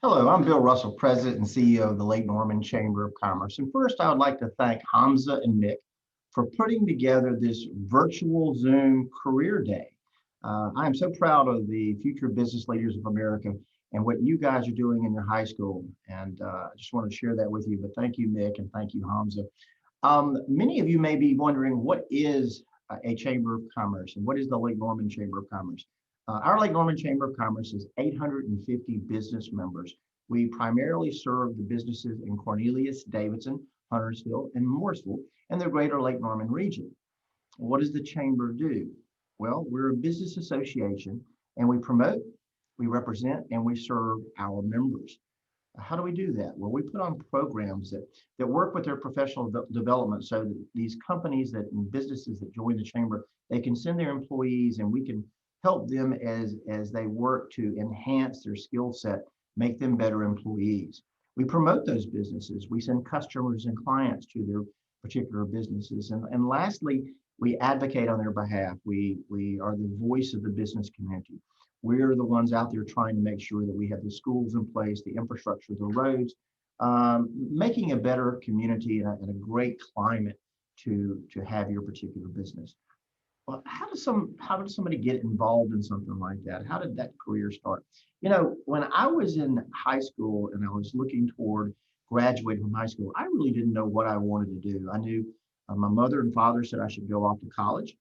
Hello, I'm Bill Russell, President and CEO of the Lake Norman Chamber of Commerce. And first, I would like to thank Hamza and Nick for putting together this virtual Zoom career day. I am so proud of the future business leaders of America and what you guys are doing in your high school. And I just want to share that with you. But thank you, Nick, and thank you, Hamza. Many of you may be wondering what is a Chamber of Commerce and what is the Lake Norman Chamber of Commerce? Our Lake Norman Chamber of Commerce is 850 business members. We primarily serve the businesses in Cornelius, Davidson, Huntersville, and Morrisville, and the greater Lake Norman region. What does the Chamber do? Well, we're a business association and we promote, we represent, and we serve our members. How do we do that? Well, we put on programs that work with their professional development so that these companies that and businesses that join the chamber, they can send their employees and we can help them as they work to enhance their skill set, make them better employees. We promote those businesses. We send customers and clients to their particular businesses. And lastly, we advocate on their behalf. We are the voice of the business community. We're the ones out there trying to make sure that we have the schools in place, the infrastructure, the roads, making a better community and a great climate to have your particular business. Well, how does somebody get involved in something like that? How did that career start? When I was in high school and I was looking toward graduating from high school, I really didn't know what I wanted to do. I knew my mother and father said I should go off to college.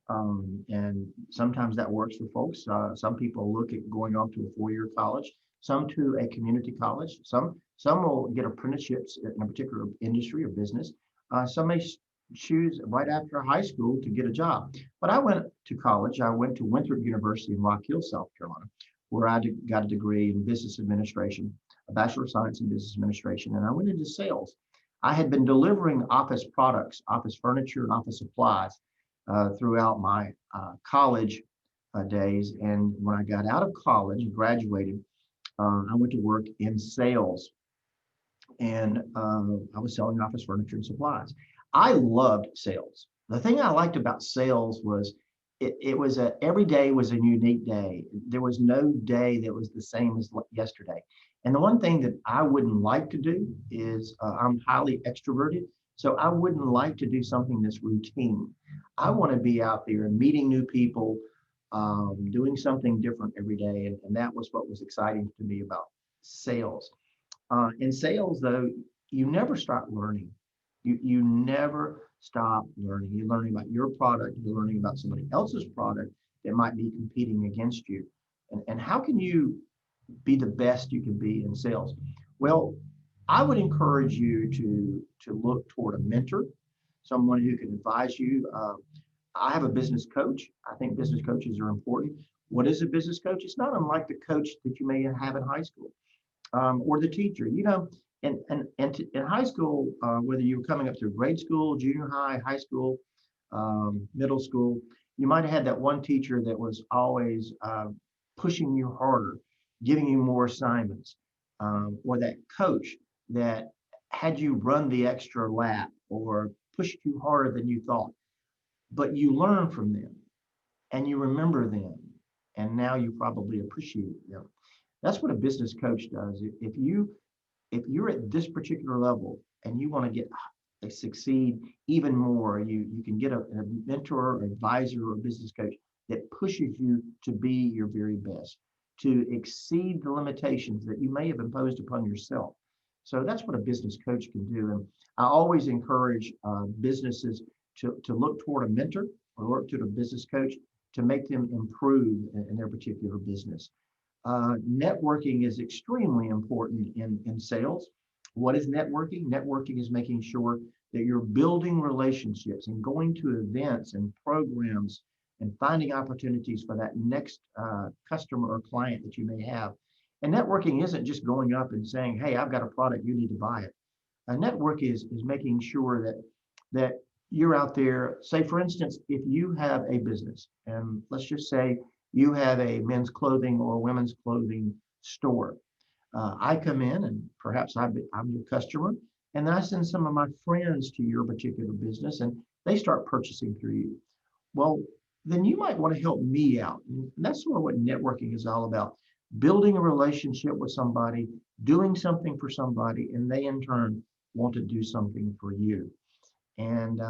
And sometimes that works for folks. Some people look at going off to a four-year college, some to a community college. Some will get apprenticeships in a particular industry or business. Some may choose right after high school to get a job. But I went to college. I went to Winthrop University in Rock Hill, South Carolina, where I got a degree in business administration, a Bachelor of Science in Business Administration, and I went into sales. I had been delivering office products, office furniture, and office supplies throughout my college days. And when I got out of college and graduated, I went to work in sales and I was selling office furniture and supplies. I loved sales. The thing I liked about sales was it was every day was a unique day. There was no day that was the same as yesterday. And the one thing that I wouldn't like to do is I'm highly extroverted. So I wouldn't like to do something that's routine. I want to be out there and meeting new people, doing something different every day. And that was what was exciting to me about sales. In sales, though, you never stop learning. You never stop learning. You're learning about your product. You're learning about somebody else's product that might be competing against you. And how can you be the best you can be in sales? Well, I would encourage you to look toward a mentor, someone who can advise you. I have a business coach. I think business coaches are important. What is a business coach? It's not unlike the coach that you may have in high school or the teacher. In high school, whether you were coming up through grade school, junior high school, middle school, you might have had that one teacher that was always pushing you harder, giving you more assignments, or that coach that had you run the extra lap or pushed you harder than you thought. But you learn from them and you remember them, and now you probably appreciate them. That's what a business coach does. If you're at this particular level and you want to get succeed even more, you can get a mentor, or advisor, or business coach that pushes you to be your very best, to exceed the limitations that you may have imposed upon yourself. So that's what a business coach can do. And I always encourage businesses to look toward a mentor or look to a business coach to make them improve in their particular business. Networking is extremely important in sales. What is networking? Networking is making sure that you're building relationships and going to events and programs and finding opportunities for that next customer or client that you may have. And networking isn't just going up and saying, hey, I've got a product, you need to buy it. A network is making sure that you're out there. Say, for instance, if you have a business, and let's just say you have a men's clothing or women's clothing store. I come in and perhaps I'm your customer, and then I send some of my friends to your particular business and they start purchasing through you. Well, then you might want to help me out. And that's sort of what networking is all about. building a relationship with somebody, doing something for somebody, and they in turn want to do something for you. And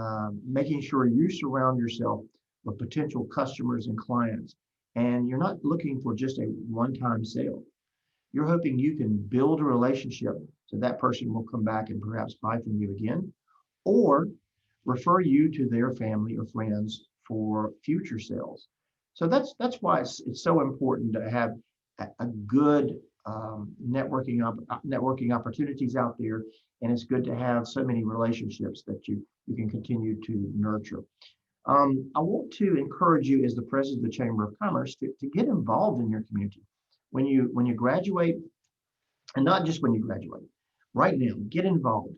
making sure you surround yourself with potential customers and clients. And you're not looking for just a one-time sale. You're hoping you can build a relationship so that person will come back and perhaps buy from you again, or refer you to their family or friends for future sales. So that's why it's so important to have a good networking opportunities out there, and it's good to have so many relationships that you can continue to nurture. I want to encourage you as the president of the Chamber of Commerce to get involved in your community. When you graduate, and not just when you graduate, right now, get involved.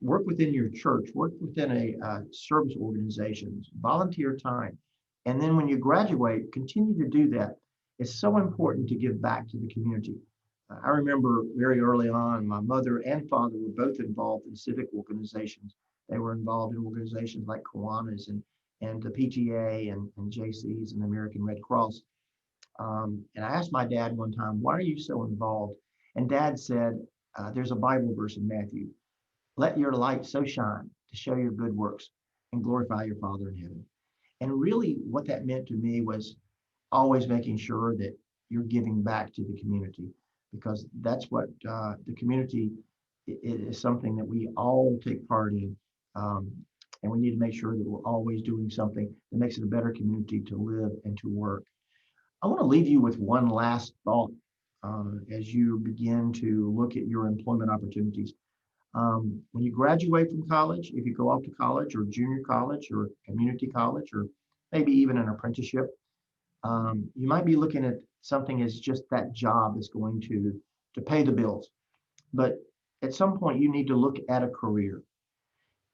Work within your church, work within a service organizations, volunteer time. And then when you graduate, continue to do that. It's so important to give back to the community. I remember very early on, my mother and father were both involved in civic organizations. They were involved in organizations like Kiwanis and the PTA and JCs and the American Red Cross. And I asked my dad one time, why are you so involved? And dad said, there's a Bible verse in Matthew: let your light so shine to show your good works and glorify your Father in heaven. And really, what that meant to me was always making sure that you're giving back to the community, because that's what the community is something that we all take part in. Um, and we need to make sure that we're always doing something that makes it a better community to live and to work. I want to leave you with one last thought as you begin to look at your employment opportunities. When you graduate from college, if you go off to college or junior college or community college or maybe even an apprenticeship, you might be looking at something as just that job that's going to pay the bills. But at some point, you need to look at a career.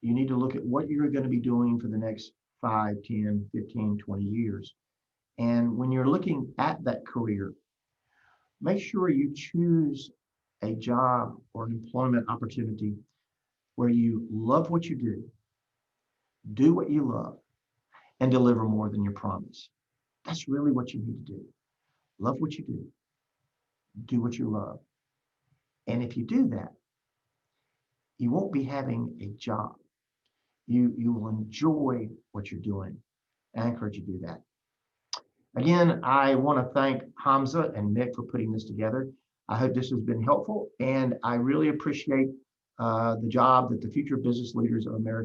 You need to look at what you're going to be doing for the next 5, 10, 15, 20 years. And when you're looking at that career, make sure you choose a job or an employment opportunity where you love what you do what you love, and deliver more than you promise. That's really what you need to do. Love what you do what you love. And if you do that, you won't be having a job. You will enjoy what you're doing. I encourage you to do that. Again, I want to thank Hamza and Mick for putting this together. I hope this has been helpful, and I really appreciate the job that the future business leaders of America